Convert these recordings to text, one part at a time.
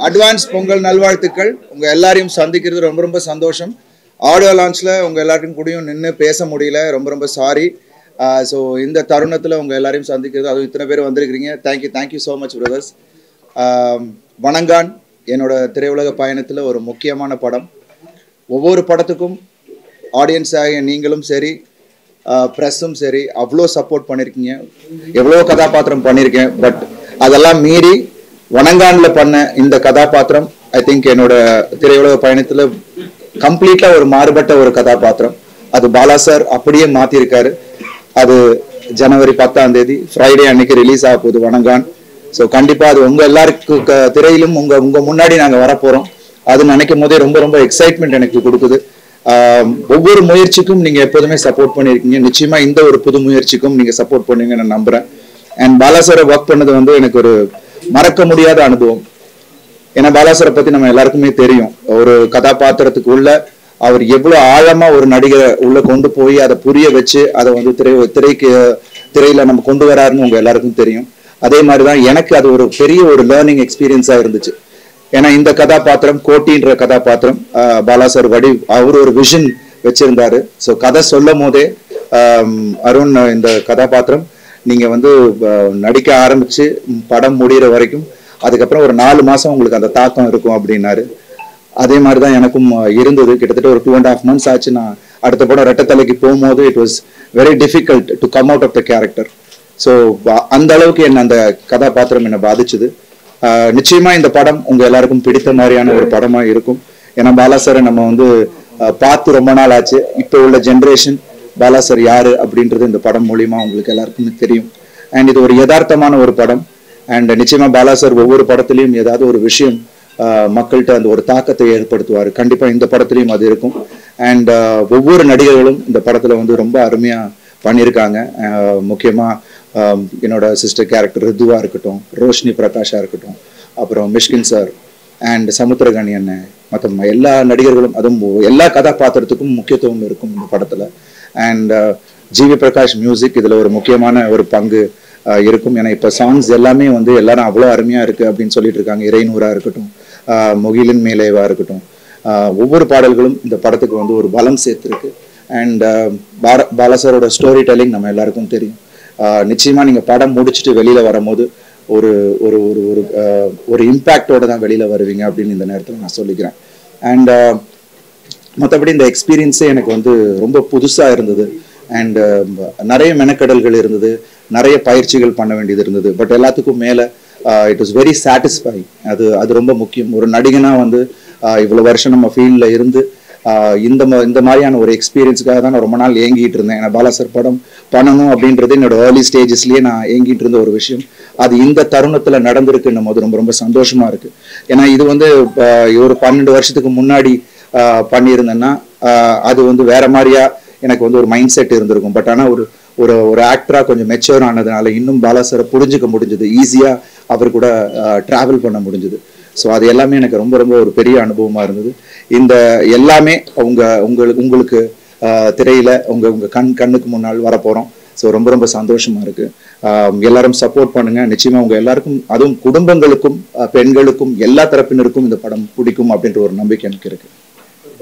Advance Pongal நல்வாழ்த்துக்கள். உங்கள் எல்லாரையும் சந்திக்கிறது ரொம்ப ரொம்ப சந்தோஷம். ஆடியோ லான்ச்சில் உங்கள் எல்லாருக்கும் கூடயும் நின்று பேச முடியல, ரொம்ப ரொம்ப சாரி. ஸோ இந்த தருணத்தில் உங்கள் எல்லாரையும் சந்திக்கிறது, அதுவும் இத்தனை பேர் வந்திருக்கிறீங்க. Thank you so much brothers. Vanangaan என்னோட திரையுலக பயணத்தில் ஒரு முக்கியமான படம். ஒவ்வொரு படத்துக்கும் ஆடியன்ஸாக நீங்களும் சரி, ப்ரெஸ்ஸும் சரி, அவ்வளோ சப்போர்ட் பண்ணியிருக்கீங்க. எவ்வளோ கதாபாத்திரம் பண்ணியிருக்கேன். பட் அதெல்லாம் மீறி வணங்கான்ல பண்ண இந்த கதாபாத்திரம் ஐ திங்க் என்னோட திரையுலக பயணத்துல கம்ப்ளீட்டா ஒரு மாறுபட்ட ஒரு கதாபாத்திரம். அது பாலா சார் அப்படியே மாத்திருக்காரு. அது ஜனவரி 10ஆம் தேதி ஃப்ரைடே அன்னைக்கு ரிலீஸ் ஆக போகுது வணங்கான். ஸோ கண்டிப்பா அது உங்க எல்லாருக்கும் திரையிலும் உங்க முன்னாடி நாங்க வரப்போறோம். அது நினைக்கும் போதே ரொம்ப ரொம்ப எக்ஸைட்மெண்ட் எனக்கு கொடுக்குது. ஒவ்வொரு முயற்சிக்கும் நீங்க எப்போதுமே சப்போர்ட் பண்ணியிருக்கீங்க. நிச்சயமா இந்த ஒரு புது முயற்சிக்கும் நீங்க சப்போர்ட் பண்ணுவீங்க நான் நம்புறேன். அண்ட் பாலா சாரை ஒர்க் பண்ணது வந்து எனக்கு ஒரு மறக்க முடியாத அனுபவம். ஏன்னா பாலாசரை பத்தி நம்ம எல்லாருக்குமே தெரியும். ஒரு கதாபாத்திரத்துக்கு உள்ள அவர் எவ்வளவு ஆழமா ஒரு நடிகரை உள்ள கொண்டு போய் அதை புரிய வச்சு அதை வந்து திரையில நம்ம கொண்டு வராருன்னு உங்க எல்லாருக்கும் தெரியும். அதே மாதிரிதான் எனக்கு அது ஒரு பெரிய ஒரு லேர்னிங் எக்ஸ்பீரியன்ஸா இருந்துச்சு. ஏன்னா இந்த கதாபாத்திரம் கோட்டின்ற கதாபாத்திரம் பாலாசர் அவர் ஒரு விஷன் வச்சிருந்தாரு. ஸோ கதை சொல்லும் போதே அருண், இந்த கதாபாத்திரம் நீங்க வந்து நடிக்க ஆரம்பிச்சு படம் முடிகிற வரைக்கும் அதுக்கப்புறம் ஒரு 4 மாசம் உங்களுக்கு அந்த தாக்கம் இருக்கும் அப்படின்னாரு. அதே மாதிரிதான் எனக்கும் இருந்தது. கிட்டத்தட்ட ஒரு 2.5 months ஆச்சு. நான் அடுத்த படம் ரெட்டத்தலைக்கு போகும்போது it was very difficult to come out of the character. So அந்த அளவுக்கு என்ன அந்த கதாபாத்திரம் என்னை பாதிச்சுது. நிச்சயமா இந்த படம் உங்க எல்லாருக்கும் பிடித்த மாதிரியான ஒரு படமா இருக்கும். ஏன்னா பாலாசரை நம்ம வந்து பார்த்து ரொம்ப நாள் ஆச்சு. இப்போ உள்ள ஜென்ரேஷன் பாலாசர் யாரு அப்படின்றது இந்த படம் மூலியமா உங்களுக்கு எல்லாருக்குமே தெரியும். அண்ட் இது ஒரு யதார்த்தமான ஒரு படம். அண்ட் நிச்சயமா பாலாசர் ஒவ்வொரு படத்திலையும் ஏதாவது ஒரு விஷயம் மக்கள்கிட்ட அந்த ஒரு தாக்கத்தை ஏற்படுத்துவார். கண்டிப்பா இந்த படத்திலையும் அது இருக்கும். அண்ட் ஒவ்வொரு நடிகர்களும் இந்த படத்துல வந்து ரொம்ப அருமையா பண்ணியிருக்காங்க. முக்கியமா என்னோட சிஸ்டர் கேரக்டர் ரிதுவா இருக்கட்டும், ரோஷினி பிரகாஷா இருக்கட்டும், அப்புறம் மிஷ்கின் சார் அண்ட் சமுத்திரகனி அண்ணன், மற்ற எல்லா நடிகர்களும், அதுவும் எல்லா கதாபாத்திரத்துக்கும் முக்கியத்துவம் இருக்கும் இந்த படத்துல. அண்ட் ஜிவி பிரகாஷ் மியூசிக் இதுல ஒரு முக்கியமான ஒரு பங்கு இருக்கும். ஏன்னா இப்ப சாங்ஸ் எல்லாமே வந்து எல்லாரும் அவ்வளோ அருமையா இருக்கு அப்படின்னு சொல்லிட்டு இருக்காங்க. இறைநூறா இருக்கட்டும், முகிலின் மேலேவா இருக்கட்டும், ஒவ்வொரு பாடல்களும் இந்த படத்துக்கு வந்து ஒரு பலம் சேர்த்துருக்கு. அண்ட் பாலாசரோட ஸ்டோரி டெல்லிங் நம்ம எல்லாருக்கும் தெரியும். நிச்சயமா நீங்க படம் முடிச்சுட்டு வெளியில வரும்போது ஒரு ஒரு ஒரு ஒரு இம்பேக்டோட தான் வெளியில வருவீங்க அப்படின்னு இந்த நேரத்தில் நான் சொல்லிக்கிறேன். அண்ட் மற்றபடி இந்த எக்ஸ்பீரியன்ஸே எனக்கு வந்து ரொம்ப புதுசா இருந்தது. அண்ட் நிறைய மெனக்கடல்கள் இருந்தது, நிறைய பயிற்சிகள் பண்ண வேண்டியது இருந்தது. பட் எல்லாத்துக்கும் மேல இட் வாஸ் வெரி சாட்டிஸ்ஃபைங். அது ரொம்ப முக்கியம். ஒரு நடிகனா வந்து இவ்வளவு வருஷம் நம்ம ஃபீல்ட்ல இருந்து இந்த மாதிரியான ஒரு எக்ஸ்பீரியன்ஸுக்காக தான் நான் ரொம்ப நாள் ஏங்கிட்டு இருந்தேன். ஏன்னா பாலாசர் படம் பண்ணணும் அப்படின்றது என்னோட ஏர்லி ஸ்டேஜஸ்லயே நான் ஏங்கிட்டு இருந்த ஒரு விஷயம். அது இந்த தருணத்துல நடந்திருக்குன்னும் போது ரொம்ப ரொம்ப சந்தோஷமா இருக்கு. ஏன்னா இது வந்து ஒரு 12 வருஷத்துக்கு முன்னாடி பண்ணியிருந்தேன்னா அது வந்து வேற மாதிரியா எனக்கு வந்து ஒரு மைண்ட் செட் இருந்திருக்கும். பட் ஆனால் ஒரு ஆக்டரா கொஞ்சம் மெச்சூர் ஆனதுனால இன்னும் பாலாசரை புரிஞ்சுக்க முடிஞ்சது, ஈஸியா அவர் கூட டிராவல் பண்ண முடிஞ்சது. ஸோ அது எல்லாமே எனக்கு ரொம்ப ரொம்ப ஒரு பெரிய அனுபவமா இருந்தது. இந்த எல்லாமே உங்களுக்கு திரையில உங்க கண்ணுக்கு முன்னால் வரப்போறோம். ஸோ ரொம்ப ரொம்ப சந்தோஷமா இருக்கு. எல்லாரும் சப்போர்ட் பண்ணுங்க. நிச்சயமா உங்க எல்லாருக்கும், அதுவும் குடும்பங்களுக்கும் பெண்களுக்கும் எல்லா தரப்பினருக்கும் இந்த படம் பிடிக்கும் அப்படின்ற ஒரு நம்பிக்கை எனக்கு இருக்கு.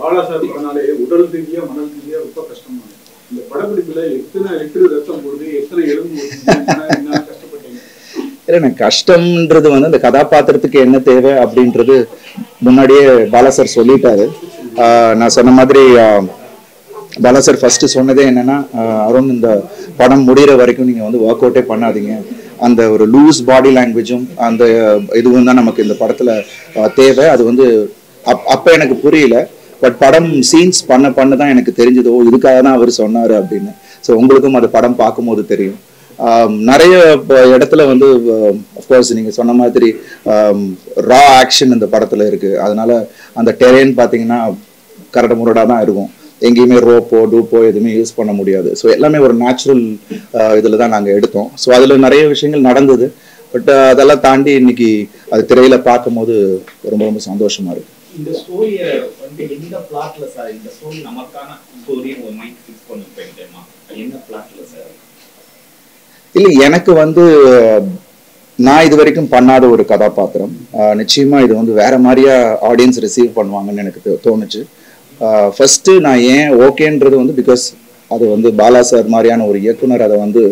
பாலாசார் பண்ணாலே உடல் ரீதியா மனல் ரீதியா ரொம்ப கஷ்டமா இருக்கு. இந்த படப்பிடிப்புல எத்தனை லிட்டர் ரத்தம் போடுது, எத்தனை எலும்பு கஷ்டப்பட்டீங்க? இல்லை, கஷ்டம்ன்றது வந்து அந்த கதாபாத்திரத்துக்கு என்ன தேவை அப்படின்றது முன்னாடியே பாலாசர் சொல்லிட்டாரு. நான் சொன்ன மாதிரி பாலாசர் ஃபர்ஸ்ட் சொன்னதே என்னன்னா, அருண் இந்த படம் முடிகிற வரைக்கும் நீங்க வந்து ஒர்க் அவுட்டே பண்ணாதீங்க. அந்த ஒரு லூஸ் பாடி லாங்குவேஜும் அந்த இதுவும் தான் நமக்கு இந்த படத்துல தேவை. அது வந்து அப்ப எனக்கு புரியல. பட் படம் சீன்ஸ் பண்ண தான் எனக்கு தெரிஞ்சது, ஓ இதுக்காக தான் அவர் சொன்னாரு அப்படின்னு. ஸோ உங்களுக்கும் அது படம் பார்க்கும்போது தெரியும். நிறைய இடத்துல வந்து அஃப்கோர்ஸ் நீங்க சொன்ன மாதிரி ரா ஆக்ஷன் இந்த படத்துல இருக்கு. அதனால அந்த டெரெயின் பார்த்தீங்கன்னா கரடு முரடா தான் இருக்கும். எங்கேயுமே ரோப்போ டூப்போ எதுவுமே யூஸ் பண்ண முடியாது. ஸோ எல்லாமே ஒரு நேச்சுரல் இதில் தான் நாங்கள் எடுத்தோம். ஸோ அதில் நிறைய விஷயங்கள் நடந்தது. பட் அதெல்லாம் தாண்டி இன்னைக்கு அது திரையில பார்க்கும்போது ரொம்ப ரொம்ப சந்தோஷமா இருக்கு. இந்த ஸ்டோரியை வந்து எந்த பிளாட்ல சார், இந்த ஸ்டோரி நமக்கான ஸ்டோரி ஒரு மைண்ட் ஃபிக்ஸ் பண்ண போயிட்டேமா, என்ன பிளாட்ல சார்? இல்லை, எனக்கு வந்து நான் இது வரைக்கும் பண்ணாத ஒரு கதாபாத்திரம். நிச்சயமா இது வந்து வேற மாதிரியா ஆடியன்ஸ் ரிசீவ் பண்ணுவாங்கன்னு எனக்கு தோணுச்சு. ஃபர்ஸ்ட் நான் ஏன் ஓகேன்றது வந்து பிகாஸ் அது வந்து பாலா சார் மாதிரியான ஒரு இயக்குனர் அதை வந்து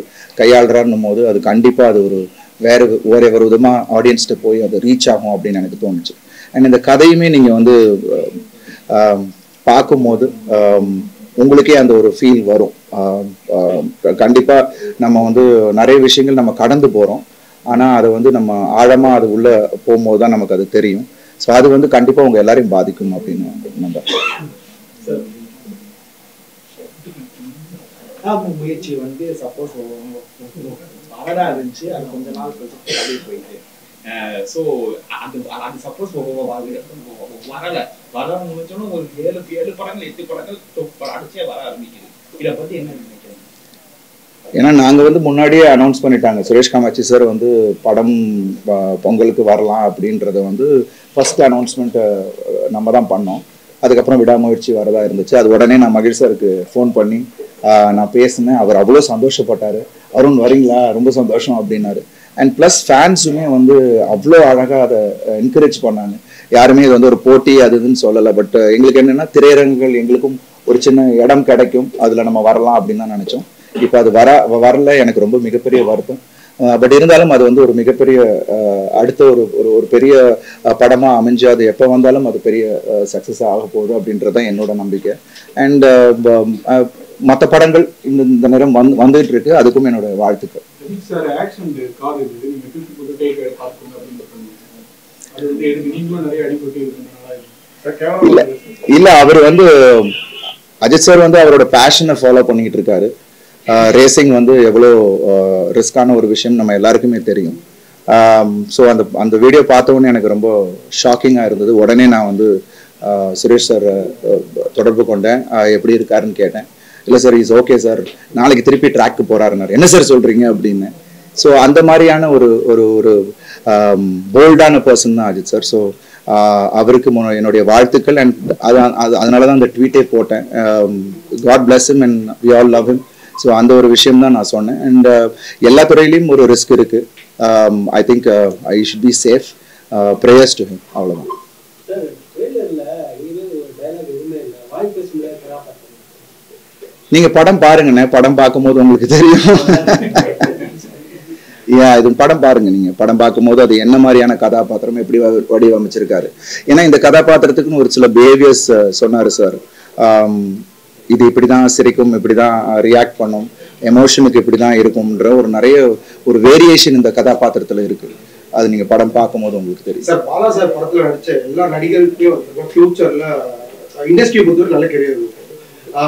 கையாளுறாருன்னும் போது அது கண்டிப்பாக அது ஒரு வேறு ஒரு விதமாக ஆடியன்ஸ்கிட்ட போய் அது ரீச் ஆகும் அப்படின்னு எனக்கு தோணுச்சு. அண்ட் இந்த கதையுமே நீங்கள் வந்து பார்க்கும்போது உங்களுக்கே அந்த ஒரு ஃபீல் வரும். கண்டிப்பாக நம்ம வந்து நிறைய விஷயங்கள் நம்ம கடந்து போகிறோம், ஆனால் அதை வந்து நம்ம ஆழமாக அது உள்ளே போகும்போது தான் நமக்கு அது தெரியும். ஸோ அது வந்து கண்டிப்பாக உங்கள் எல்லாரையும் பாதிக்கும் அப்படின்னு நம்புறேன். முயற்சி வந்து சப்போஸ் வரதா இருந்துச்சு, அது கொஞ்ச நாள் கழிச்சு போயிட்டு ஸோ அது சப்போஸ் வரல வர முடிஞ்சோன்னா ஒரு 7 படங்கள் 8 படங்கள் அடிச்சே வர ஆரம்பிக்குது. இதை பத்தி என்ன நினைக்கிறீங்க? ஏன்னா நாங்கள் வந்து முன்னாடியே அனௌன்ஸ் பண்ணிட்டாங்க, சுரேஷ் காமாட்சி சார் வந்து படம் பொங்கலுக்கு வரலாம் அப்படின்றத வந்து ஃபர்ஸ்ட் அனௌன்ஸ்மெண்ட் நம்ம தான் பண்ணோம். அதுக்கப்புறம் விடாமுயற்சி வரதா இருந்துச்சு. அது உடனே நான் மகிழ் சாருக்கு ஃபோன் பண்ணி நான் பேசினேன். அவர் அவ்வளோ சந்தோஷப்பட்டார். அருண் வரீங்களா, ரொம்ப சந்தோஷம் அப்படின்னாரு. அண்ட் ப்ளஸ் ஃபேன்ஸுமே வந்து அவ்வளோ அழகாக அதை என்கரேஜ் பண்ணாங்க. யாருமே இது வந்து ஒரு போட்டி அது இதுன்னு சொல்லலை. பட் எங்களுக்கு என்னென்னா திரையரங்குகள் எங்களுக்கும் ஒரு சின்ன இடம் கிடைக்கும், அதில் நம்ம வரலாம் அப்படின்னு தான் நினச்சோம். இப்போ அது வரல, எனக்கு ரொம்ப மிகப்பெரிய வருத்தம். பட் இருந்தாலும் அது வந்து ஒரு மிகப்பெரிய அடுத்த ஒரு பெரிய படமாக அமைஞ்சு அது எப்போ வந்தாலும் அது பெரிய சக்ஸஸ் ஆக போகுது அப்படின்றது தான் என்னோட நம்பிக்கை. அண்ட் மற்ற படங்கள் இந்த நேரம் வந்துட்டு இருக்கு, அதுக்கும் என்னோட வாழ்த்துக்கள். இல்ல அவர் வந்து அஜித் சார் வந்து அவரோட பேஷனை ஃபாலோ பண்ணிட்டு இருக்காரு. ரேசிங் வந்து எவ்வளோ ரிஸ்கான ஒரு விஷயம் நம்ம எல்லாருக்குமே தெரியும். ஸோ அந்த வீடியோ பார்த்தோன்னே எனக்கு ரொம்ப ஷாக்கிங்காக இருந்தது. உடனே நான் வந்து சுரேஷ் சார் தொடர்பு கொண்டேன், எப்படி இருக்காருன்னு கேட்டேன். இல்லை சார் இஸ் ஓகே சார், நாளைக்கு திருப்பி ட்ராக்கு போகிறாருன்னாரு. என்ன சார் சொல்கிறீங்க அப்படின்னு. ஸோ அந்த மாதிரியான ஒரு போல்டான பர்சன் தான் அஜித் சார். ஸோ அவருக்கு என்னுடைய வாழ்த்துக்கள். அண்ட் அதனால தான் அந்த ட்வீட்டே போட்டேன், God bless him and we all love him. So அந்த ஒரு விஷயம் தான் நான் சொன்னேன். அண்ட் எல்லா துறையிலையும் ஒரு ரிஸ்க் இருக்கு. I think I should be safe, prayers to him, அவ்வளோதான். நீங்க படம் பாருங்கண்ணே, படம் பார்க்கும்போது உங்களுக்கு தெரியும். இது படம் பாருங்க, நீங்க படம் பார்க்கும்போது அது என்ன மாதிரியான கதாபாத்திரம் எப்படி வடிவமைச்சிருக்காரு. ஏன்னா இந்த கதாபாத்திரத்துக்குன்னு ஒரு சில பிஹேவியர்ஸ் சொன்னாரு சார். இது இப்படிதான் சிரிக்கும், இப்படிதான் ரியாக்ட் பண்ணும், எமோஷனுக்கு இப்படிதான் இருக்கும்ன்ற நிறைய ஒரு வேரியேஷன் இந்த கதாபாத்திரத்துல இருக்கு. அது நீங்க படம் பார்க்கும்போது உங்களுக்கு தெரியும். சார் பாலா சார் படத்துல நடிச்ச எல்லா நடிகர்களுக்கும் ஃபியூச்சர்ல இண்டஸ்ட்ரி பொறுத்தவரை நல்ல கெரியர் இருக்கு.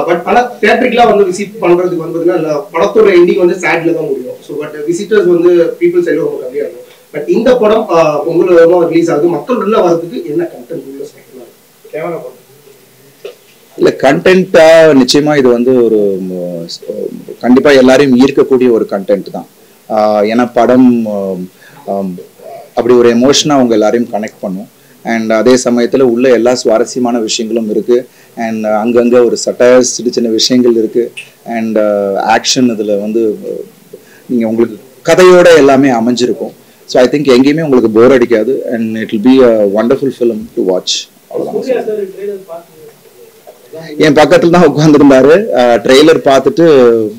பட் பல தியேட்டருக்குலாம் வந்து விசிட் பண்றதுக்கு வந்து பார்த்தீங்கன்னா படத்தோட எண்டிங் வந்து சேட்ல தான் முடியும். ஸோ பட் விசிட்டர்ஸ் வந்து பீப்புள்ஸ் எல்லாம் ரொம்ப கம்மியாக இருக்கும். பட் இந்த படம் பொங்கல் ரிலீஸ் ஆகுது, மக்கள் உள்ள வரதுக்கு என்ன கண்டென்ட் உள்ள கேமரா படம் இல்லை கண்டென்ட்டா நிச்சயமா இது வந்து ஒரு கண்டிப்பா எல்லாரையும் ஈர்க்கக்கூடிய ஒரு கண்டென்ட் தான். ஏன்னா படம் அப்படி ஒரு எமோஷனாக அவங்க எல்லாரையும் கனெக்ட் பண்ணும். அண்ட் அதே சமயத்தில் உள்ள எல்லா சுவாரஸ்யமான விஷயங்களும் இருக்குது. அண்ட் அங்கங்கே ஒரு சட்டையர்ஸ் சின்ன விஷயங்கள் இருக்குது. அண்ட் ஆக்ஷன் இதில் வந்து நீங்கள் உங்களுக்கு கதையோட எல்லாமே அமைஞ்சிருக்கும். ஸோ ஐ திங்க் எங்கேயுமே உங்களுக்கு போர் அடிக்காது. And it will be a wonderful film to watch. அவ்வளோதான். என் பக்கத்துல தான் உட்காந்துருந்தாரு. ட்ரெய்லர் பார்த்துட்டு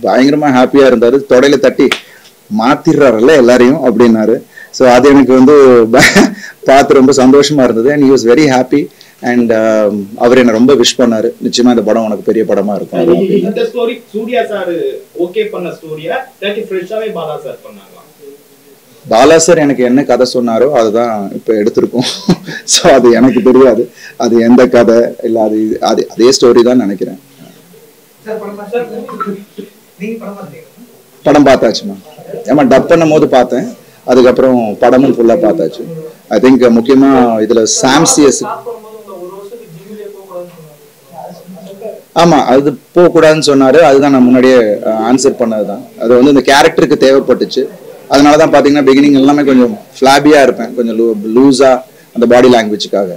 பயங்கரமா ஹாப்பியா இருந்தாரு. தொடையில தட்டி மாத்திடுறாருல்ல எல்லாரையும் அப்படின்னாரு. ஸோ அது எனக்கு வந்து பார்த்து ரொம்ப சந்தோஷமா இருந்தது. And he was very happy. And அவர் என்ன ரொம்ப விஷ் பண்ணாரு, நிச்சயமா இந்த படம் உனக்கு பெரிய படமா இருக்கும். இந்த ஸ்டோரி சூர்யா சார் ஓகே பண்ண ஸ்டோரியா இல்லாட்டி ஃப்ரெஷ்ஷாவே பாலா சார் பண்ணாங்களா? பாலா சார் எனக்கு என்ன கதை சொன்னாரோ அதுதான் இப்போ எடுத்திருக்கோம். ஸோ அது எனக்கு தெரியாது அது எந்த கதை இல்லை, அது அதே ஸ்டோரி தான் நினைக்கிறேன். படம் பார்த்தாச்சுமா? ஏமா டப் பண்ணும் போது பார்த்தேன், அதுக்கப்புறம் படமும் ஃபுல்லாக பார்த்தாச்சு. ஐ திங்க் முக்கியமாக இதில் சாம்சியஸ் ஆமாம் அது போகக்கூடாதுன்னு சொன்னார். அதுதான் நான் முன்னாடியே ஆன்சர் பண்ணது தான். அது வந்து இந்த கேரக்டருக்கு தேவைப்பட்டுச்சு. அதனால தான் பார்த்தீங்கன்னா பிகினிங் எல்லாமே கொஞ்சம் ஃப்ளாபியாக இருப்பேன், கொஞ்சம் லூஸாக அந்த பாடி லாங்குவேஜுக்காக.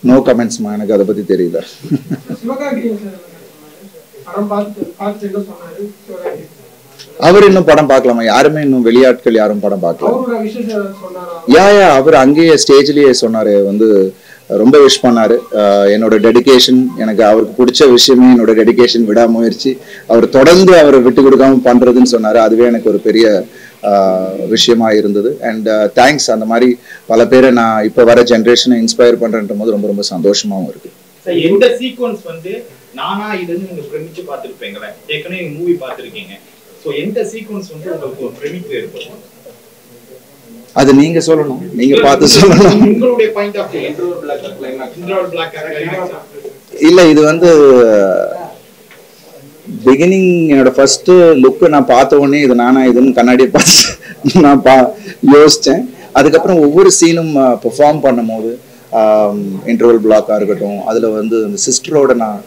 நோ கமெண்ட்ஸ்மா, எனக்கு அதை பற்றி தெரியல. அவர் இன்னும் படம் பார்க்கலாமா? யாருமே இன்னும் வெளியாட்கள் யாரும் படம் பார்க்கலாம். அவர் அங்கேயே ஸ்டேஜ்லயே சொன்னாரு, வந்து ரொம்ப விஷ் பண்ணாரு. என்னோட டெடிகேஷன், எனக்கு அவருக்கு பிடிச்ச விஷயமே என்னோட டெடிகேஷன், விடாமுயற்சி, அவர் தொடர்ந்து அவரை விட்டு கொடுக்காம பண்றதுன்னு சொன்னாரு. அதுவே எனக்கு ஒரு பெரிய விஷயமா இருந்தது. And thanks. அந்த மாதிரி பல பேரை நான் இப்போ வர ஜென்ரேஷனை இன்ஸ்பயர் பண்றேன்ற போது ரொம்ப ரொம்ப சந்தோஷமாவும் இருக்கு. எந்த சீக்வன்ஸ் வந்து நானா இதுன்னு நீங்க பிரமிச்சு பார்த்துருப்பீங்களே, ஏற்கனவே மூவி பார்த்துருக்கீங்க, ஸோ எந்த சீக்வன்ஸ் வந்து உங்களுக்கு ஒரு பிரமிப்பு ஏற்படும்? அது நீங்க சொல்லணும், நீங்க பார்த்து சொல்லணும். உங்களுடைய பாயிண்ட் ஆஃப் வியூ. இன்ட்ரோல் பிளாக் இல்ல, இது வந்து பிகினிங் என்னோட ஃபர்ஸ்ட் லுக்கு நான் பார்த்த உடனே இது நானா இதுன்னு கண்ணாடியை பார்த்து நான் யோசிச்சேன். அதுக்கப்புறம் ஒவ்வொரு சீனும் பெர்ஃபார்ம் பண்ணும் போது இன்டர்வல் பிளாக்காக இருக்கட்டும், அதில் வந்து இந்த சிஸ்டரோட நான்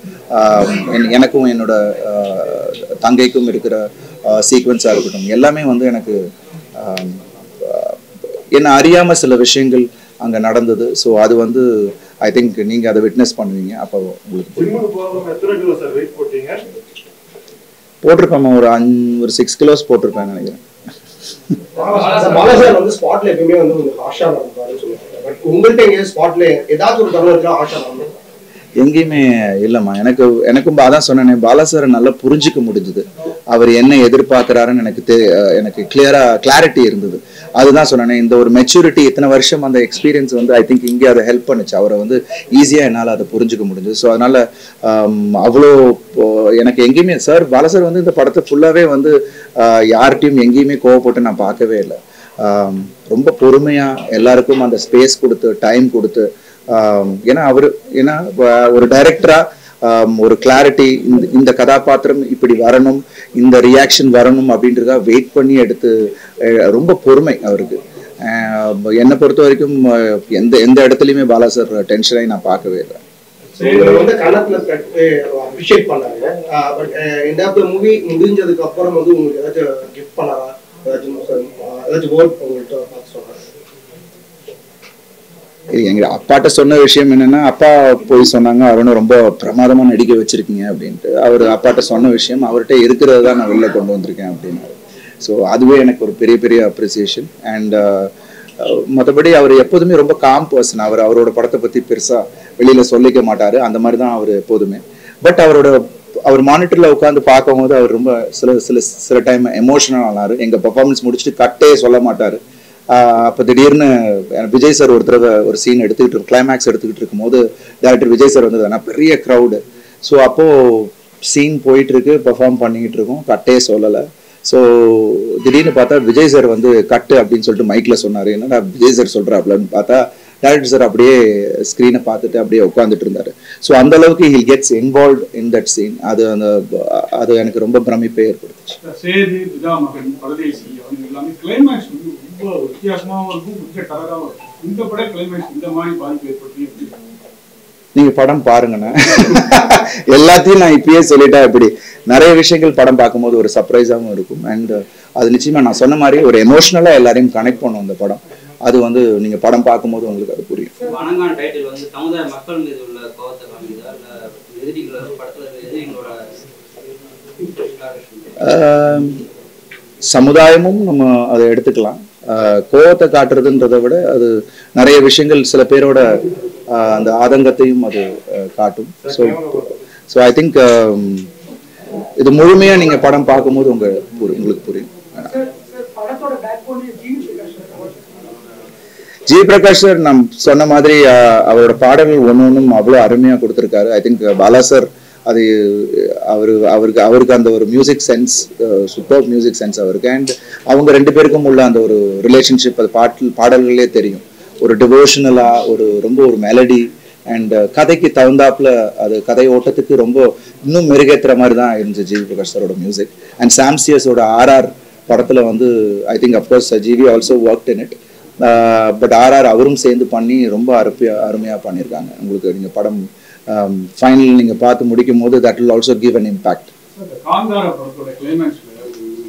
எனக்கும் என்னோட தங்கைக்கும் இருக்கிற சீக்வன்ஸாக இருக்கட்டும், எல்லாமே வந்து எனக்கு என்ன அறியாமல் சில விஷயங்கள் அங்கே நடந்தது. ஸோ அது வந்து ஐ திங்க் நீங்கள் அதை விட்னஸ் பண்ணுவீங்க. அப்போ உங்களுக்கு போட்டிருப்பேன், ஒரு 6 கிலோஸ் போட்டிருப்பேன் நினைக்கிறேன். பாலாசார் வந்து ஸ்பாட்ல எப்பவுமே வந்து உங்களுக்கு ஆஷா நடந்தாருன்னு சொல்லுவாங்க. பட் உங்கள்கிட்ட எங்க ஸ்பாட்ல ஏதாவது ஒரு தருணத்துல ஆஷா நடந்தது? எங்கேயுமே இல்லைம்மா. எனக்கும் அதான் சொன்னேனே, பாலாசாரை நல்லா புரிஞ்சுக்க முடிஞ்சுது. அவர் என்ன எதிர்பார்க்கிறாருன்னு எனக்கு கிளாரிட்டி இருந்தது. அதுதான் சொன்னேனே, இந்த ஒரு மெச்சூரிட்டி, இத்தனை வருஷம் அந்த எக்ஸ்பீரியன்ஸ் வந்து ஐ திங்க் இங்கே அதை ஹெல்ப் பண்ணுச்சு. அவரை வந்து ஈஸியாக என்னால் அதை புரிஞ்சுக்க முடிஞ்சது. ஸோ அதனால அவ்வளோ எனக்கு எங்கேயுமே பாலாசார் வந்து இந்த படத்தை ஃபுல்லாகவே வந்து யார்கிட்டையும் எங்கேயுமே கோவப்பட்டு நான் பார்க்கவே இல்லை. ரொம்ப பொறுமையாக எல்லாருக்கும் அந்த ஸ்பேஸ் கொடுத்து, டைம் கொடுத்து, ஏன்னா ஒரு டைரக்டரா ஒரு கிளாரிட்டி, இந்த கதாபாத்திரம் இப்படி வரணும், இந்த ரியாக்ஷன் வரணும் அப்படின்றதா வெயிட் பண்ணி எடுத்து, ரொம்ப பொறுமை அவருக்கு. என்னை பொறுத்த வரைக்கும் எந்த இடத்துலையுமே பாலாசார் டென்ஷனாகி நான் பார்க்கவே இல்லை. வந்து கணக்குல அப்ரிஷியேட் பண்ணாங்க. But end of the movie முடிஞ்சதுக்கு அப்புறம் வந்து உங்களுக்கு ஏதாச்சும் கிஃப்ட் பண்ணாரா? ஏதாச்சும் வேர்ட் உங்கள்கிட்ட பார்த்து சொன்னாங்க? எங்க அப்பாட்ட சொன்ன விஷயம் என்னன்னா, அப்பா போய் சொன்னாங்க, அவனை ரொம்ப பிரமாதமா நடிக்க வச்சிருக்கீங்க அப்படின்ட்டு. அவர் அப்பாட்ட சொன்ன விஷயம், அவர்கிட்ட இருக்கிறத தான் நான் வெளில கொண்டு வந்திருக்கேன் அப்படின்னாரு. ஸோ அதுவே எனக்கு ஒரு பெரிய பெரிய அப்ரிசியேஷன். அண்ட் மற்றபடி அவர் எப்போதுமே ரொம்ப காம் பர்சன். அவரோட படத்தை பத்தி பெருசா வெளியில சொல்லிக்க மாட்டாரு, அந்த மாதிரி தான் அவர் எப்போதுமே. பட் அவர் மானிட்டர்ல உட்காந்து பார்க்கும் போது அவர் ரொம்ப சில டைம் எமோஷனல் ஆனாரு. எங்க பெர்ஃபார்மன்ஸ் முடிச்சுட்டு கட்டே சொல்ல மாட்டாரு. அப்போ திடீர்னு விஜய் சார் ஒரு தடவை ஒரு சீன் கிளைமேக்ஸ் எடுத்துக்கிட்டு இருக்கும் போது டேரக்டர் விஜய் சார் வந்தது, ஆனால் பெரிய க்ரௌடு. ஸோ அப்போது சீன் போயிட்டு இருக்கு, பெர்ஃபார்ம் பண்ணிக்கிட்டு இருக்கோம், கட்டே சொல்லலை. ஸோ திடீர்னு பார்த்தா விஜய் சார் வந்து கட்டு அப்படின்னு சொல்லிட்டு மைக்கில் சொன்னார். என்னடா விஜய் சார் சொல்கிறாப்லன்னு பார்த்தா டேரக்டர் சார் அப்படியே ஸ்க்ரீனை பார்த்துட்டு அப்படியே உட்காந்துட்டு இருந்தாரு. ஸோ அந்த அளவுக்கு he'll gets involve in that scene. அது எனக்கு ரொம்ப பிரமிப்பை ஏற்படுத்துச்சு. சேது, பிதா மகன், பரதேசி எல்லாமே கிளைமேக்ஸ் வந்து ரொம்ப வித்தியாசமாகவும் இருக்கும், கொஞ்சம் கலராகவும் இருக்கும். இந்த படம் கிளைமேக்ஸ் இந்த மாதிரி பாதிப்பு ஏற்படுத்தி நீங்க படம் பாருங்கண்ணா. எல்லாத்தையும் நான் இப்பயே சொல்லிட்டேன். இப்படி நிறைய விஷயங்கள் படம் பார்க்கும்போது ஒரு சர்ப்ரைஸாகவும் இருக்கும். அண்ட் அது நிச்சயமா நான் சொன்ன மாதிரி ஒரு எமோஷனலா எல்லாரையும் கனெக்ட் பண்ணும் அந்த படம். அது வந்து நீங்க படம் பார்க்கும்போது உங்களுக்கு அது புரியும். வணங்கான் டைட்டில் வந்து சமுதாய மக்கள் மீது உள்ள கோபத்தை காமிக்குதா இல்ல எதிரிகளோட படத்துல எதிரிகளோட சமுதாயமும் நம்ம அதை எடுத்துக்கலாம். கோபத்தை காட்டுறதுன்றதை விட அது நிறைய விஷயங்கள் சில பேரோட அந்த ஆதங்கத்தையும் அது காட்டும். ஸோ ஐ திங்க் இது முழுமையா நீங்க படம் பார்க்கும்போது உங்களுக்கு புரியும். ஜி பிரகாஷ் சார் நான் சொன்ன மாதிரி அவரோட பாடல்கள் ஒன்றும் அவ்வளோ அருமையா கொடுத்துருக்காரு. ஐ திங்க் பாலா சார் அது அவருக்கு அந்த ஒரு music sense, super music sense அவருக்கு. அண்ட் அவங்க ரெண்டு பேருக்கும் உள்ள அந்த ஒரு ரிலேஷன்ஷிப் அது பாடல்களே தெரியும். ஒரு டிவோஷனலா ரொம்ப ஒரு மெலடி அண்ட் கதைக்கு தகுந்தாப்புல அது கதை ஓட்டத்துக்கு ரொம்ப இன்னும் மெருகேற்றுற மாதிரி தான் இருந்துச்சு ஜிவி பிரகாஷ் சாரோட மியூசிக். அண்ட் சாம்சியஸோட ஆர்ஆர் படத்துல வந்து I think of course GV also worked in it. But RR அவரும் சேர்ந்து பண்ணி ரொம்ப அருமையா பண்ணியிருக்காங்க. உங்களுக்கு நீங்க படம் ஃபைனல் நீங்க பார்த்து முடிக்கும் போது that will also give an impact. Kantara படத்தோட கிளைமேக்ஸ்ல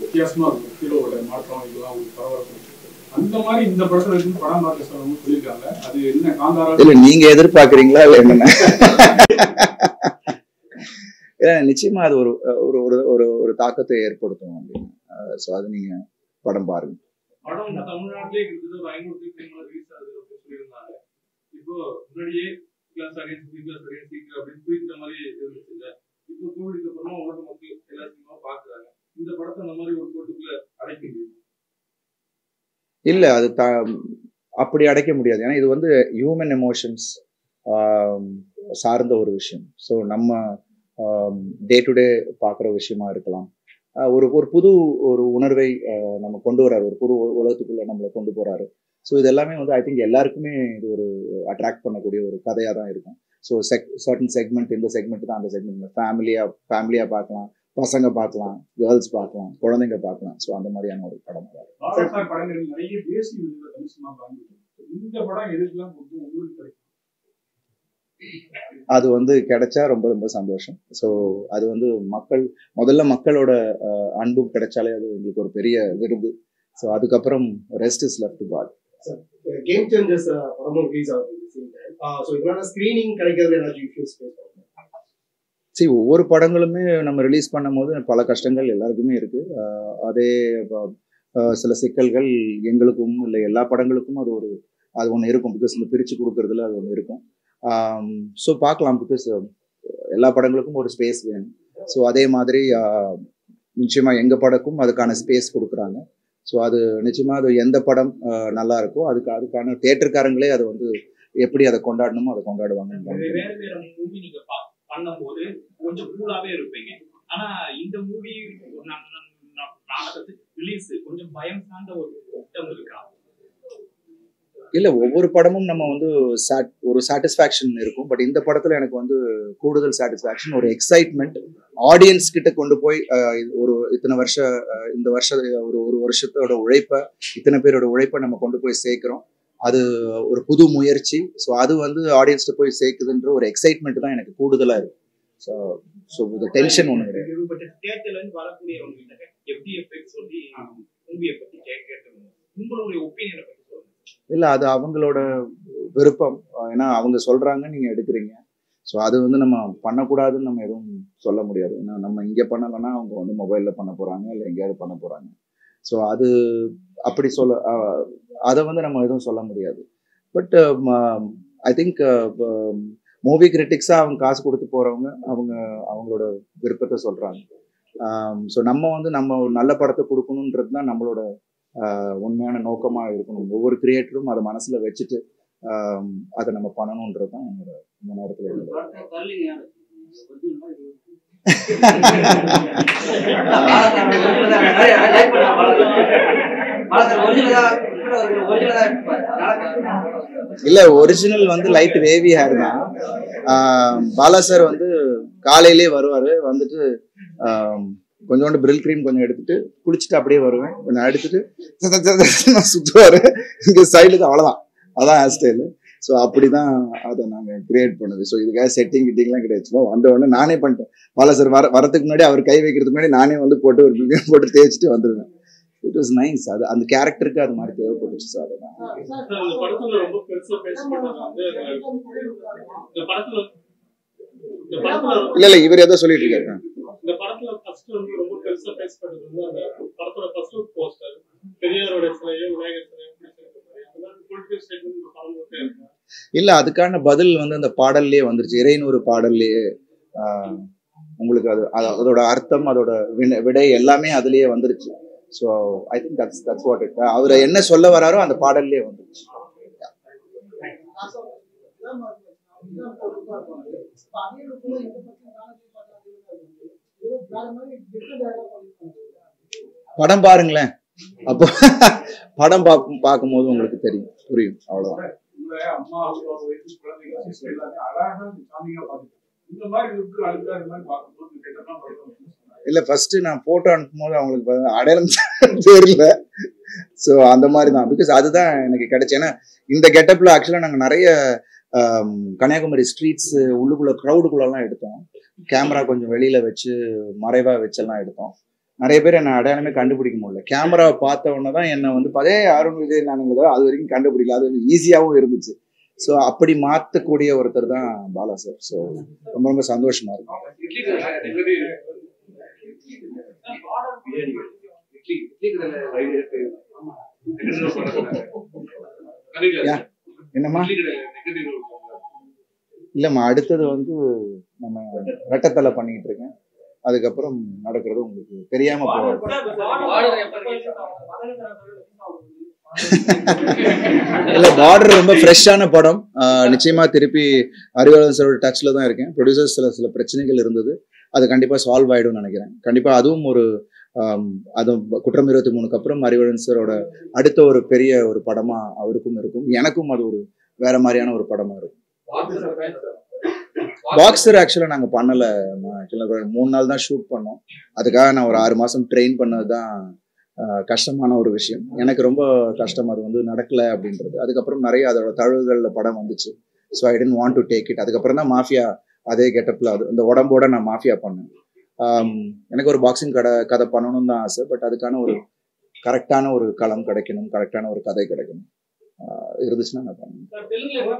வித்தியாசமா இருக்கும். ஹீரோவோட மாற்றம் இதெல்லாம் ஒரு பரபரப்பு. அந்த மாதிரி இந்த படத்துல இருந்து படம் பார்க்க சொல்லுவாங்க சொல்லியிருக்காங்க. அது என்ன காந்தாரா இல்ல நீங்க எதிர்பார்க்கறீங்களா இல்ல என்ன? நிச்சயமா அது ஒரு ஒரு ஒரு ஒரு தாக்கத்தை ஏற்படுத்தும் அப்படின்னு. ஸோ அது நீங்க படம் பாருங்க. படம் தமிழ்நாட்டிலே கிட்டத்தட்ட ஒரு 500 ரிலீஸ் ஆகுது அப்படின்னு சொல்லியிருந்தாங்க. இப்போ முன்னாடியே கிளாஸ் ஆடியன்ஸ் அப்படின்னு குறிக்கிற மாதிரி இருந்துச்சு இல்ல. இப்போ கோவிடுக்கு அப்புறமா உலக மக்கள் எல்லா சினிமாவும் பாக்குறாங்க. இந்த படத்தை அந்த மாதிரி ஒரு கோட்டுக்குள்ள அடைக்க முடியும் இல்ல அது அப்படி அடைக்க முடியாது. ஏன்னா இது வந்து ஹியூமன் எமோஷன்ஸ் சார்ந்த ஒரு விஷயம். ஸோ நம்ம டே டு டே பார்க்குற விஷயமா இருக்கலாம். ஒரு ஒரு புது ஒரு உணர்வை நம்ம கொண்டு வர்றாரு, ஒரு புது உலகத்துக்குள்ள நம்மளை கொண்டு போறாரு. ஸோ இது எல்லாமே வந்து ஐ திங்க் எல்லாருக்குமே இது ஒரு அட்ராக்ட் பண்ணக்கூடிய ஒரு கதையாக தான் இருக்கும். ஸோ சர்டன் செக்மெண்ட், இந்த செக்மெண்ட் தான் அந்த செக்மெண்ட் ஃபேமிலியா பார்க்கலாம், பசங்க பார்க்கலாம், கேர்ள்ஸ் பார்க்கலாம், குழந்தைங்க பார்க்கலாம். ஸோ அந்த மாதிரியான ஒரு படம். படங்கள் நிறைய தேசிய இந்த படம் எதுக்கெல்லாம் உங்களுக்கு கிடைக்கும்? அது வந்து கிடைச்சா ரொம்ப ரொம்ப சந்தோஷம். ஸோ அது வந்து முதல்ல மக்களோட அன்பு கிடைச்சாலே அது எங்களுக்கு ஒரு பெரிய விருது. ஸோ அதுக்கப்புறம் rest is left to God. Game Changers படமும் ரிலீஸ் ஆகுது. ஸோ இதனால ஸ்கிரீனிங் கிடைக்கிறதுல ஏதாச்சும் இஷ்யூஸ் ஃபேஸ் பண்ணுங்க? சரி, ஒவ்வொரு படங்களுமே நம்ம ரிலீஸ் பண்ணும் போது பல கஷ்டங்கள் எல்லாருக்குமே இருக்கு. அதே சில சிக்கல்கள் எங்களுக்கும் இல்லை எல்லா படங்களுக்கும் அது ஒன்று இருக்கும். பிகாஸ் இந்த பிரித்து கொடுக்கறதுல அது ஒன்று இருக்கும். ஸோ பார்க்கலாம். பிகாஸ் எல்லா படங்களுக்கும் ஒரு ஸ்பேஸ் வேணும். ஸோ அதே மாதிரி நிச்சயமா எங்கள் படக்கும் அதுக்கான ஸ்பேஸ் கொடுக்குறாங்க. ஸோ அது நிச்சயமா அது எந்த படம் நல்லா இருக்கோ அதுக்கான தியேட்டர்காரங்களே அதை வந்து எப்படி அதை கொண்டாடணுமோ அதை கொண்டாடுவாங்க. நீங்க பண்ணும்போது கொஞ்சம் கூலாவே இருப்பீங்க. ஆனா இந்த மூவி ரிலீஸ் கொஞ்சம் பயம் சார்ந்த ஒரு கூட்டம் இருக்கா? இல்ல, ஒவ்வொரு படமும் நம்ம வந்து ஒரு சாட்டிஸ்ஃபேக்ஷன் இருக்கும். பட் இந்த படத்துல எனக்கு வந்து கூடுதல் சாட்டிஸ்ஃபேக்ஷன், ஒரு எக்ஸைட்மெண்ட். ஆடியன்ஸ் கிட்ட கொண்டு போய் ஒரு இத்தனை இந்த வருஷ ஒரு வருஷத்தோட உழைப்பை, இத்தனை பேரோட உழைப்பை நம்ம கொண்டு போய் சேர்க்கிறோம். அது ஒரு புது முயற்சி. ஸோ அது வந்து ஆடியன்ஸ்ட போய் சேர்க்குதுன்ற ஒரு எக்ஸைட்மெண்ட் தான் எனக்கு கூடுதலா இருக்கு. ஸோ இந்த டென்ஷன் ஒண்ணு கிடையாது. இல்ல, அது அவங்களோட விருப்பம். ஏன்னா அவங்க சொல்றாங்க, நீங்க எடுக்கிறீங்க. ஸோ அது வந்து நம்ம பண்ணக்கூடாதுன்னு நம்ம எதுவும் சொல்ல முடியாது. ஏன்னா நம்ம இங்க பண்ணலைன்னா அவங்க வந்து மொபைல்ல பண்ண போறாங்க, இல்லை எங்கேயாவது பண்ண போறாங்க. ஸோ அது அப்படி அதை வந்து நம்ம எதுவும் சொல்ல முடியாது. பட் ஐ திங்க் மூவி கிரிட்டிக்ஸா அவங்க காசு கொடுத்து போறவங்க அவங்களோட விருப்பத்தை சொல்றாங்க. ஸோ நம்ம வந்து நம்ம ஒரு நல்ல படத்தை கொடுக்கணுன்றது தான் நம்மளோட உண்மையான நோக்கமா இருக்கணும். ஒவ்வொரு கிரியேட்டரும் அதை மனசுல வச்சுட்டு அதை நம்ம பண்ணணும்ன்றது தான் என்னோட இந்த நேரத்துல இல்ல. ஒரிஜினல் வந்து லைட் வேவி ஹேர் தான். பாலா சார் வந்து காலையிலே வருவாரு. வந்துட்டு கொஞ்சோண்டு பிரில் கிரீம் கொஞ்சம் எடுத்துட்டு குளிச்சுட்டு அப்படியே வருவேன். கொஞ்சம் எடுத்துட்டு சுத்துவாரு. இங்க சைடுக்கு அவ்வளவுதான், அதான் ஹேர் ஸ்டைலு. ஸோ அப்படிதான் அதை நாங்கள் கிரியேட் பண்ணுது. ஸோ இதுக்காக செட்டிங் கிட்டிங்லாம் கிடையாது. வந்த உடனே நானே பண்ணிட்டேன். பாலா சார் வரதுக்கு முன்னாடி, அவர் கை வைக்கிறதுக்கு முன்னாடி நானே வந்து போட்டு ஒரு பில்டிங் போட்டு தேய்ச்சிட்டு வந்துடுவேன். It was nice. அது அந்த கேரக்டருக்கு அது மாதிரி தேவைப்பட்டுச்சு. சார் அதான் இல்ல இவர் ஏதோ சொல்லிட்டு இருக்காரு. இந்த படத்துல ஃபர்ஸ்ட் வந்து ரொம்ப பெருசா பேஸ் பண்ணது வந்து அந்த படத்தோட ஃபர்ஸ்ட் லுக் போஸ்டர், பெரியாரோட சிலையும் விநாயகர் சிலையும் பொலிட்டிக்கல் ஸ்டேட்மெண்ட் படம் இருக்கு. இல்ல, அதுக்கான பதில் வந்து அந்த பாடல்லே வந்துருச்சு. இறைநூறு பாடல்லையே உங்களுக்கு அதோட அர்த்தம், அதோட விடை எல்லாமே அதுலயே வந்துருச்சு. So I think that's what it. அவர் என்ன சொல்ல வராரோ அந்த பாடல்லே வந்துருச்சு. படம் பாருங்களேன், அப்போ படம் பார்க்கும்போது உங்களுக்கு தெரியும், புரியும். அவ்வளவுதான். இல்ல, ஃபர்ஸ்ட் நான் போட்டோ அனுப்பும் போது அவங்களுக்கு அடையாளம் தெரியல. ஸோ அந்த மாதிரி தான். பிகாஸ் அதுதான் எனக்கு கிடைச்சு. ஏன்னா இந்த கெட்டப்ல ஆக்சுவலா நாங்க நிறைய கன்னியாகுமரி ஸ்ட்ரீட்ஸ் உள்ளுக்குள்ள க்ரௌடுக்குள்ளெல்லாம் எடுத்தோம். கேமரா கொஞ்சம் வெளியில வச்சு மறைவா வச்செல்லாம் எடுத்தோம். நிறைய பேர் என்னை அடையாளமே கண்டுபிடிக்க முடியல. கேமராவை பார்த்த உடனே தான் என்னை வந்து அதே அருண் விஜய் நானுங்கிறத அது வரைக்கும் கண்டுபிடிக்கல. அது வந்து ஈஸியாகவும் இருந்துச்சு. ஸோ அப்படி மாற்றக்கூடிய ஒருத்தர் தான் பாலா சார். ஸோ ரொம்ப ரொம்ப சந்தோஷமா இருக்கும். என்னம்மா இல்லம்மா, அடுத்தது வந்து நம்ம ரெட்டத்தலை பண்ணிக்கிட்டு இருக்கேன். அதுக்கப்புறம் நடக்கிறது உங்களுக்கு தெரியாம போகாது. இல்ல, பார்டர் ரொம்ப ஃப்ரெஷ்ஷான படம். நிச்சயமா திருப்பி அறிவாளன் சாரோட டச்ல தான் இருக்கேன். ப்ரொடியூசர்ஸ் சில பிரச்சனைகள் இருந்தது, அது கண்டிப்பா சால்வ் ஆயிடும்னு நினைக்கிறேன். கண்டிப்பா அதுவும் ஒரு அது குற்றம் 23க்கு அப்புறம் அறிவாளன் சாரோட அடுத்த ஒரு பெரிய ஒரு படமா அவருக்கும் இருக்கும், எனக்கும் அது ஒரு வேற மாதிரியான ஒரு படமா இருக்கும். பாக்ஸர் ஆக்சுவலா நாங்க பண்ணல. 3 நாள் தான் ஷூட் பண்ணோம். அதுக்காக நான் ஒரு 6 மாசம் ட்ரெயின் பண்ணதுதான் கஷ்டமான ஒரு விஷயம். எனக்கு ரொம்ப கஷ்டம் அது வந்து நடக்கல அப்படின்றது. அதுக்கப்புறம் நிறைய அதோட தழுவுகள்ல படம் வந்துச்சு. So I didn't want to take it. அதுக்கப்புறம் தான் மாஃபியா அதே கெட்டப்ல அது இந்த உடம்போட நான் மாஃபியா பண்ணேன். எனக்கு ஒரு பாக்ஸிங் கதை பண்ணணும்னு தான் ஆசை. பட் அதுக்கான ஒரு கரெக்டான ஒரு களம் கிடைக்கணும், கரெக்டான ஒரு கதை கிடைக்கணும். இருந்துச்சுன்னா நான் பண்ணுவேன்.